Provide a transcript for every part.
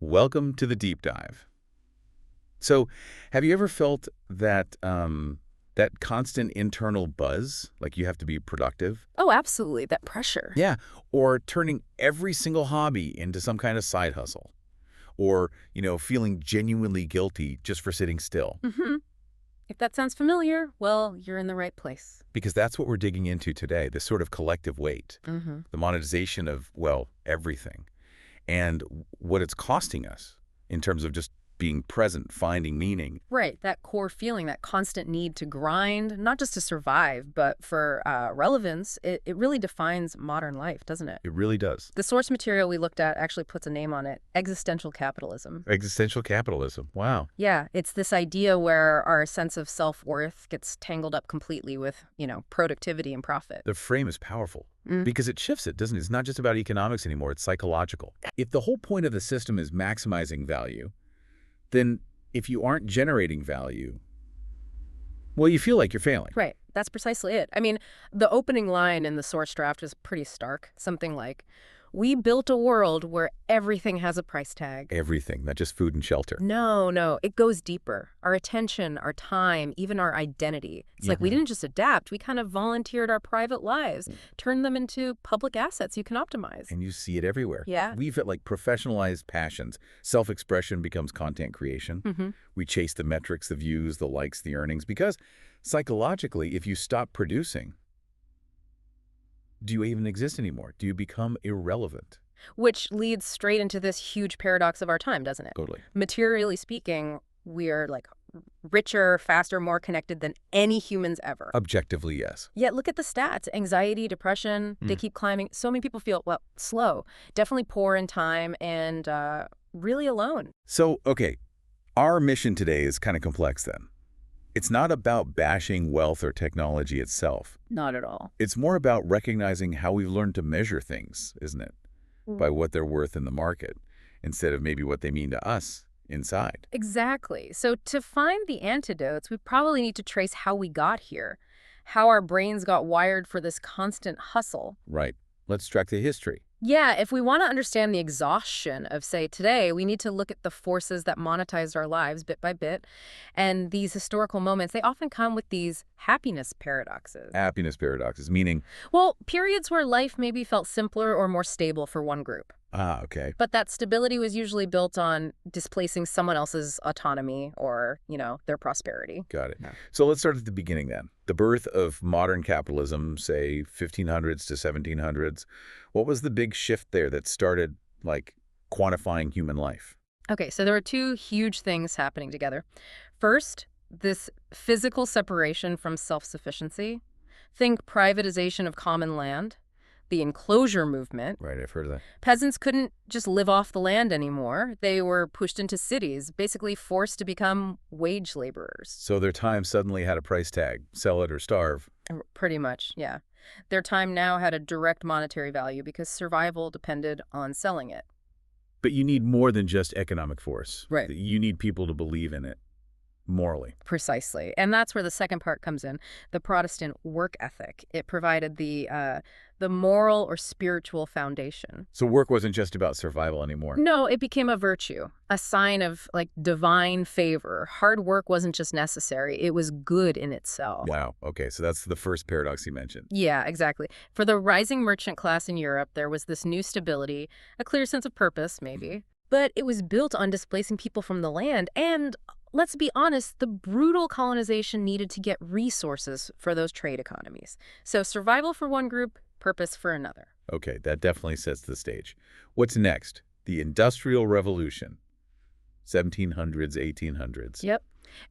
Welcome to the deep dive. So, have you ever felt that that constant internal buzz, like you have to be productive? Oh, absolutely. That pressure. Yeah, or turning every single hobby into some kind of side hustle, or, feeling genuinely guilty just for sitting still. hmm If that sounds familiar, well, you're in the right place. Because that's what we're digging into today, this sort of collective weight, hmm the monetization of, well, everything, and what it's costing us in terms of just being present, finding meaning. Right. That core feeling, that constant need to grind, not just to survive, but for relevance, it really defines modern life, doesn't it? It really does. The source material we looked at actually puts a name on it, existential capitalism. Existential capitalism. Wow. Yeah, it's this idea where our sense of self-worth gets tangled up completely with, productivity and profit. The frame is powerful Mm. because it shifts it, doesn't it? It's not just about economics anymore. It's psychological. If the whole point of the system is maximizing value, then if you aren't generating value, well, you feel like you're failing. Right. That's precisely it. I mean, the opening line in the source draft is pretty stark. Something like, "We built a world where everything has a price tag." Everything, not just food and shelter. No. It goes deeper. Our attention, our time, even our identity. It's like we Yeah. didn't just adapt. We kind of volunteered our private lives, turned them into public assets you can optimize. And you see it everywhere. Yeah. We've got like professionalized passions. Self-expression becomes content creation. hmm We chase the metrics, the views, the likes, the earnings, because psychologically, if you stop producing, do you even exist anymore? Do you become irrelevant? Which leads straight into this huge paradox of our time, doesn't it? Totally. Materially speaking, we're like richer, faster, more connected than any humans ever. Objectively, yes. Yet look at the stats. Anxiety, depression, they keep climbing. So many people feel, well, slow, definitely poor in time, and really alone. So, okay, our mission today is kind of complex then. It's not about bashing wealth or technology itself. Not at all. It's more about recognizing how we've learned to measure things, isn't it? By what they're worth in the market, instead of maybe what they mean to us inside. Exactly. So to find the antidotes, we probably need to trace how we got here, how our brains got wired for this constant hustle. Right. Let's track the history. Yeah, if we want to understand the exhaustion of, say, today, we need to look at the forces that monetized our lives bit by bit. And these historical moments, they often come with these happiness paradoxes. Happiness paradoxes, meaning, Well, periods where life maybe felt simpler or more stable for one group. okay, But that stability was usually built on displacing someone else's autonomy or, their prosperity. got it. Yeah. So let's start at the beginning then. The birth of modern capitalism, say 1500s to 1700s. What was the big shift there that started, like, quantifying human life? Okay, so there were two huge things happening together. First, this physical separation from self-sufficiency. Think privatization of common land, the enclosure movement. Right, I've heard of that. Peasants couldn't just live off the land anymore. They were pushed into cities, basically forced to become wage laborers. So their time suddenly had a price tag, sell it or starve. Pretty much, yeah. Their time now had a direct monetary value because survival depended on selling it. But you need more than just economic force. Right. You need people to believe in it morally. Precisely. And that's where the second part comes in, the Protestant work ethic. It provided the moral or spiritual foundation. So work wasn't just about survival anymore. No, it became a virtue, a sign of like divine favor. Hard work wasn't just necessary, it was good in itself. Wow. Okay, so that's the first paradox you mentioned. Yeah, exactly. For the rising merchant class in Europe, there was this new stability, a clear sense of purpose, maybe. But it was built on displacing people from the land and, let's be honest, the brutal colonization needed to get resources for those trade economies. So survival for one group, purpose for another. Okay, that definitely sets the stage. What's next? The Industrial Revolution. 1700s, 1800s. Yep.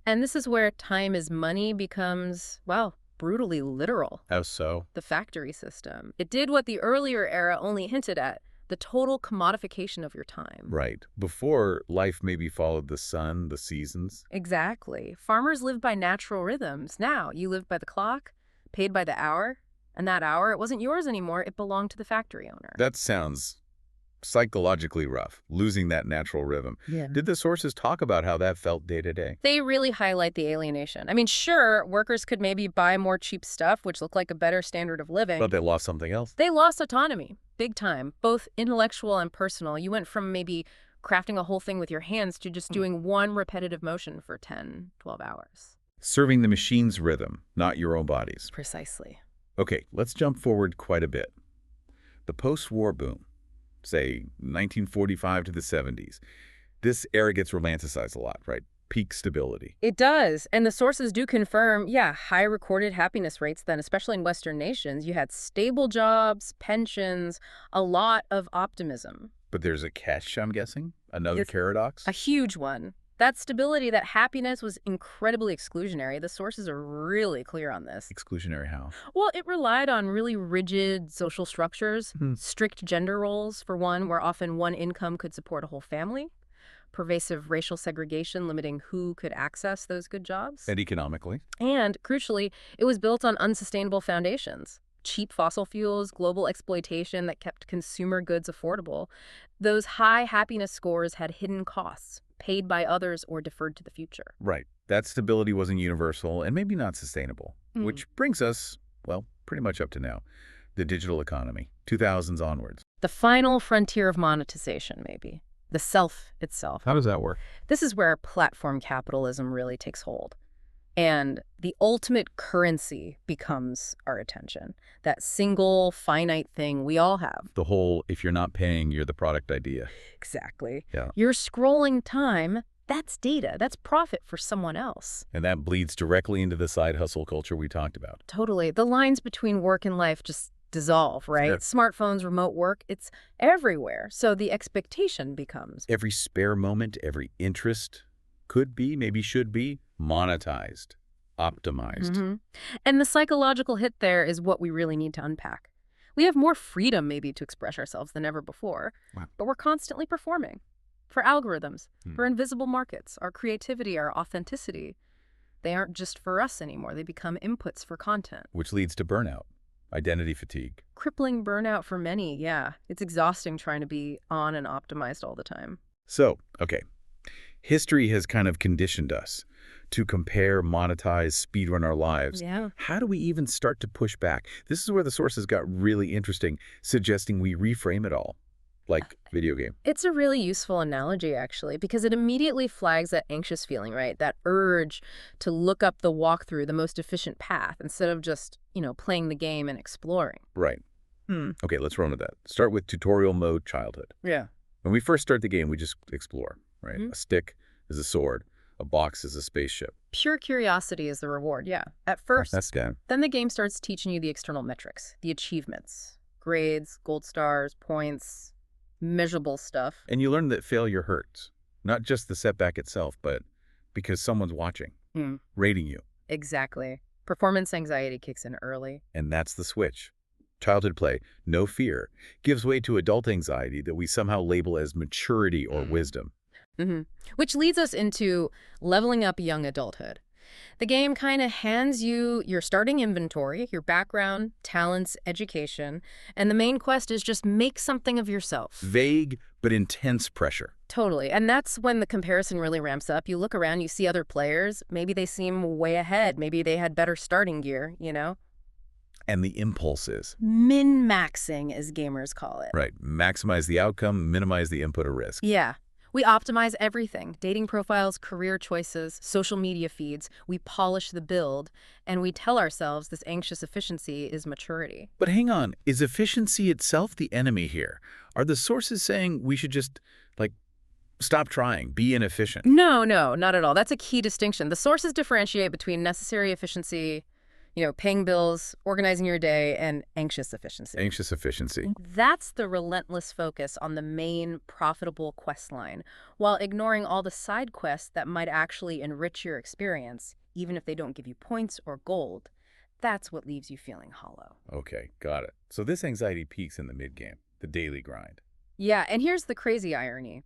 And this is where time is money becomes, well, brutally literal. How so? The factory system. It did what the earlier era only hinted at, the total commodification of your time. Right. Before, life maybe followed the sun, the seasons. Exactly. Farmers lived by natural rhythms. Now, you live by the clock, paid by the hour, and that hour, it wasn't yours anymore, it belonged to the factory owner. That sounds psychologically rough, losing that natural rhythm. Yeah. Did the sources talk about how that felt day to day? They really highlight the alienation. I mean, sure, workers could maybe buy more cheap stuff, which looked like a better standard of living. But they lost something else. They lost autonomy, big time, both intellectual and personal. You went from maybe crafting a whole thing with your hands to just doing one repetitive motion for 10, 12 hours. Serving the machine's rhythm, not your own body's. Precisely. Okay, let's jump forward quite a bit. The post-war boom, say 1945 to the 70s. This era gets romanticized a lot, right? Peak stability. It does. And the sources do confirm, high recorded happiness rates then, especially in Western nations. You had stable jobs, pensions, a lot of optimism. But there's a catch, I'm guessing? Another It's paradox? a huge one. That stability, that happiness was incredibly exclusionary. The sources are really clear on this. Exclusionary how? Well, it relied on really rigid social structures, strict gender roles, for one, where often one income could support a whole family, pervasive racial segregation limiting who could access those good jobs. And economically? And, crucially, it was built on unsustainable foundations. Cheap fossil fuels, global exploitation that kept consumer goods affordable. Those high happiness scores had hidden costs, paid by others or deferred to the future. Right. That stability wasn't universal and maybe not sustainable. Which brings us, well, pretty much up to now. The digital economy, 2000s onwards. The final frontier of monetization, maybe. The self itself. How does that work? This is where platform capitalism really takes hold. And the ultimate currency becomes our attention. That single, finite thing we all have. The whole, if you're not paying, you're the product idea. Exactly. Yeah. Your scrolling time, that's data. That's profit for someone else. And that bleeds directly into the side hustle culture we talked about. Totally. The lines between work and life just dissolve, right? Yeah. Smartphones, remote work, it's everywhere. So the expectation becomes Every spare moment, every interest could be, maybe should be, monetized, optimized. And the psychological hit there is what we really need to unpack. We have more freedom maybe to express ourselves than ever before, Wow. but we're constantly performing for algorithms, for invisible markets, our creativity, our authenticity. They aren't just for us anymore. They become inputs for content. Which leads to burnout, identity fatigue. Crippling burnout for many, yeah. It's exhausting trying to be on and optimized all the time. So, okay, history has kind of conditioned us to compare, monetize, speedrun our lives. Yeah. How do we even start to push back? This is where the sources got really interesting, suggesting we reframe it all, like video game. It's a really useful analogy, actually, because it immediately flags that anxious feeling, right? That urge to look up the walkthrough, the most efficient path, instead of just, playing the game and exploring. Right. Okay, let's run with that. Start with tutorial mode childhood. Yeah. When we first start the game, we just explore, right? A stick is a sword. A box is a spaceship. Pure curiosity is the reward, yeah. At first, That's good. then the game starts teaching you the external metrics, the achievements, grades, gold stars, points, measurable stuff. And you learn that failure hurts. Not just the setback itself, but because someone's watching, rating you. Exactly. Performance anxiety kicks in early. And that's the switch. Childhood play, no fear, gives way to adult anxiety that we somehow label as maturity or wisdom. Which leads us into leveling up young adulthood. The game kind of hands you your starting inventory, your background, talents, education, and the main quest is just make something of yourself. Vague, but intense pressure. Totally. And that's when the comparison really ramps up. You look around, you see other players. Maybe they seem way ahead. Maybe they had better starting gear, And the impulse is. Min-maxing, as gamers call it. Right. Maximize the outcome, minimize the input or risk. Yeah. We optimize everything. Dating profiles, career choices, social media feeds. We polish the build, and we tell ourselves this anxious efficiency is maturity. But hang on, is efficiency itself the enemy here? Are the sources saying we should just, stop trying, be inefficient? No, not at all. That's a key distinction. The sources differentiate between necessary efficiency, paying bills, organizing your day, and anxious efficiency. Anxious efficiency. That's the relentless focus on the main profitable quest line, while ignoring all the side quests that might actually enrich your experience, even if they don't give you points or gold. That's what leaves you feeling hollow. Okay, got it. So this anxiety peaks in the mid-game, the daily grind. Yeah, and here's the crazy irony.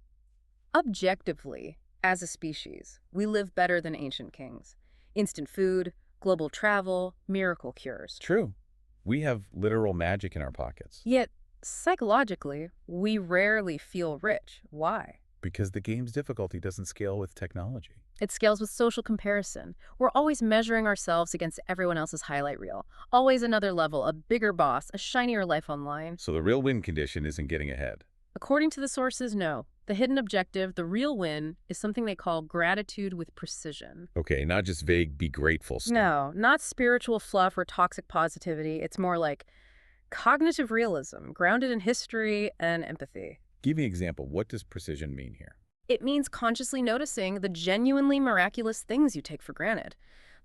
Objectively, as a species, we live better than ancient kings. Instant food, global travel, miracle cures. True. We have literal magic in our pockets. Yet, psychologically, we rarely feel rich. Why? Because the game's difficulty doesn't scale with technology. It scales with social comparison. We're always measuring ourselves against everyone else's highlight reel. Always another level, a bigger boss, a shinier life online. So the real win condition isn't getting ahead. According to the sources, no. The hidden objective, the real win, is something they call gratitude with precision. Okay, not just vague be grateful stuff. No, not spiritual fluff or toxic positivity. It's more like cognitive realism, grounded in history and empathy. Give me an example. What does precision mean here? It means consciously noticing the genuinely miraculous things you take for granted.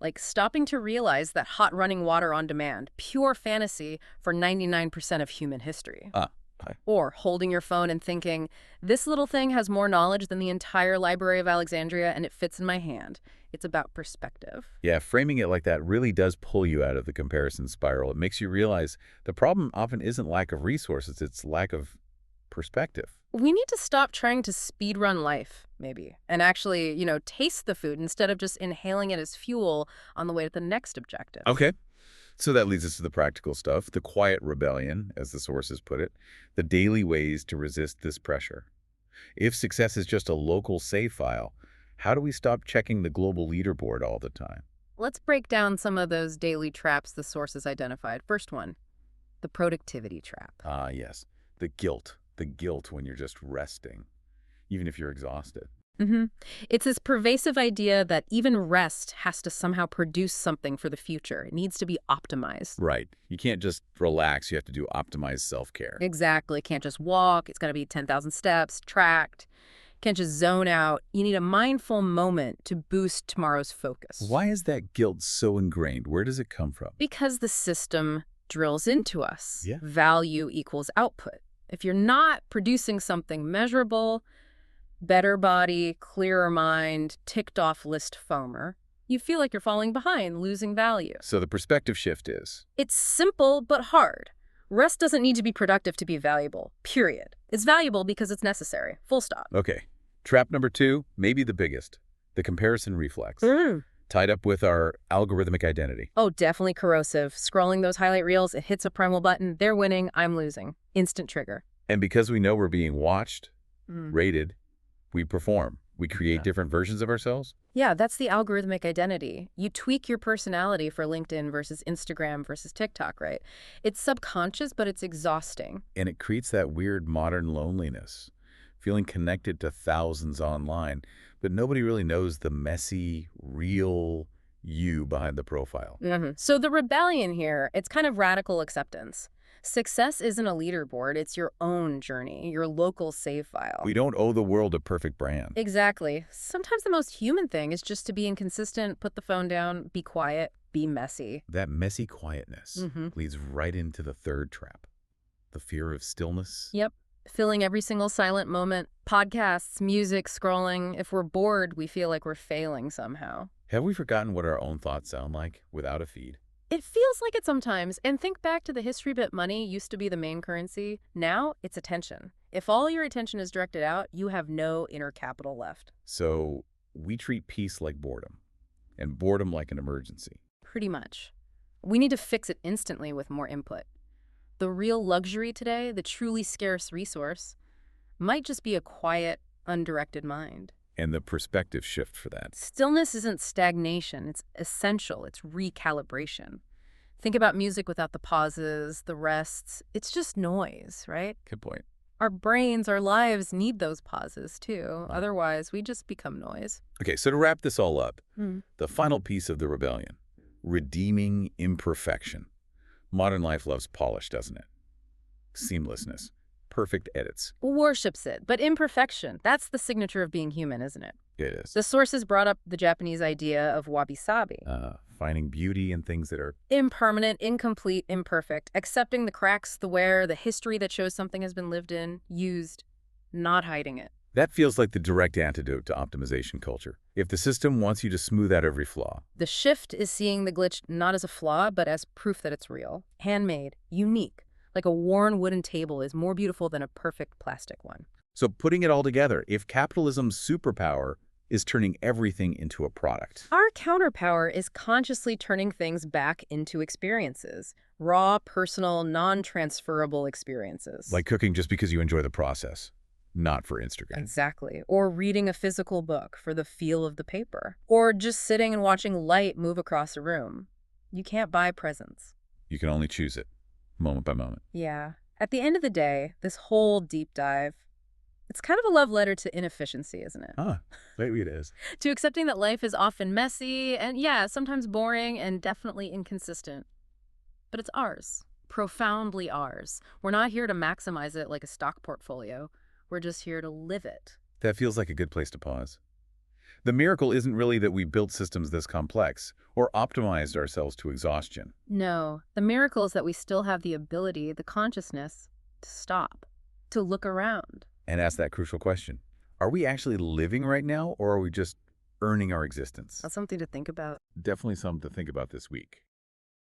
Like stopping to realize that hot running water on demand, pure fantasy for 99% of human history. Okay. Or holding your phone and thinking, this little thing has more knowledge than the entire Library of Alexandria and it fits in my hand. It's about perspective. Yeah, framing it like that really does pull you out of the comparison spiral. It makes you realize the problem often isn't lack of resources, it's lack of perspective. We need to stop trying to speedrun life, maybe, and actually, taste the food instead of just inhaling it as fuel on the way to the next objective. Okay. So that leads us to the practical stuff, the quiet rebellion, as the sources put it, the daily ways to resist this pressure. If success is just a local save file, how do we stop checking the global leaderboard all the time? Let's break down some of those daily traps the sources identified. First one, the productivity trap. Ah, yes. The guilt when you're just resting, even if you're exhausted. It's this pervasive idea that even rest has to somehow produce something for the future. It needs to be optimized. Right. You can't just relax. You have to do optimized self-care. Exactly. Can't just walk. It's got to be 10,000 steps, tracked. Can't just zone out. You need a mindful moment to boost tomorrow's focus. Why is that guilt so ingrained? Where does it come from? Because the system drills into us. Yeah. Value equals output. If you're not producing something measurable, better body, clearer mind, ticked off list foamer, you feel like you're falling behind, losing value. So the perspective shift is? It's simple but hard. Rest doesn't need to be productive to be valuable, period. It's valuable because it's necessary, full stop. Okay. Trap number 2, maybe the biggest, the comparison reflex, tied up with our algorithmic identity. Oh, definitely corrosive. Scrolling those highlight reels, it hits a primal button. They're winning, I'm losing. Instant trigger. And because we know we're being watched, rated, we perform. We create different versions of ourselves. Yeah, that's the algorithmic identity. You tweak your personality for LinkedIn versus Instagram versus TikTok, right? It's subconscious, but it's exhausting. And it creates that weird modern loneliness, feeling connected to thousands online, but nobody really knows the messy, real you behind the profile. So the rebellion here, it's kind of radical acceptance. Success isn't a leaderboard, it's your own journey, your local save file. We don't owe the world a perfect brand. Exactly. Sometimes the most human thing is just to be inconsistent, put the phone down, be quiet, be messy. That messy quietness leads right into the third trap, the fear of stillness. Yep. Filling every single silent moment. Podcasts, music, scrolling. If we're bored, we feel like we're failing somehow. Have we forgotten what our own thoughts sound like without a feed? It feels like it sometimes. And think back to the history bit money used to be the main currency. Now it's attention. If all your attention is directed out, you have no inner capital left. So we treat peace like boredom, and boredom like an emergency. Pretty much. We need to fix it instantly with more input. The real luxury today, the truly scarce resource, might just be a quiet, undirected mind. And the perspective shift for that. Stillness isn't stagnation. It's essential. It's recalibration. Think about music without the pauses, the rests. It's just noise, right? Good point. Our brains, our lives need those pauses, too. Otherwise, we just become noise. Okay, so to wrap this all up, the final piece of the rebellion, redeeming imperfection. Modern life loves polish, doesn't it? Seamlessness. Perfect edits. Worships it, but imperfection, that's the signature of being human, isn't it? It is. The sources brought up the Japanese idea of wabi-sabi. Finding beauty in things that are Impermanent, incomplete, imperfect, accepting the cracks, the wear, the history that shows something has been lived in, used, not hiding it. That feels like the direct antidote to optimization culture. If the system wants you to smooth out every flaw. The shift is seeing the glitch not as a flaw, but as proof that it's real. Handmade, unique. Like a worn wooden table is more beautiful than a perfect plastic one. So putting it all together, if capitalism's superpower is turning everything into a product. Our counterpower is consciously turning things back into experiences. Raw, personal, non-transferable experiences. Like cooking just because you enjoy the process, not for Instagram. Exactly. Or reading a physical book for the feel of the paper. Or just sitting and watching light move across a room. You can't buy presents. You can only choose it, moment by moment. Yeah. At the end of the day, this whole deep dive, It's kind of a love letter to inefficiency, isn't it? Huh, maybe it is. To accepting that life is often messy and, yeah, sometimes boring and definitely inconsistent. But it's ours. Profoundly ours. We're not here to maximize it like a stock portfolio. We're just here to live it. That feels like a good place to pause. The miracle isn't really that we built systems this complex or optimized ourselves to exhaustion. No, the miracle is that we still have the ability, the consciousness, to stop, to look around. And ask that crucial question. Are we actually living right now, or are we just earning our existence? That's something to think about. Definitely something to think about this week.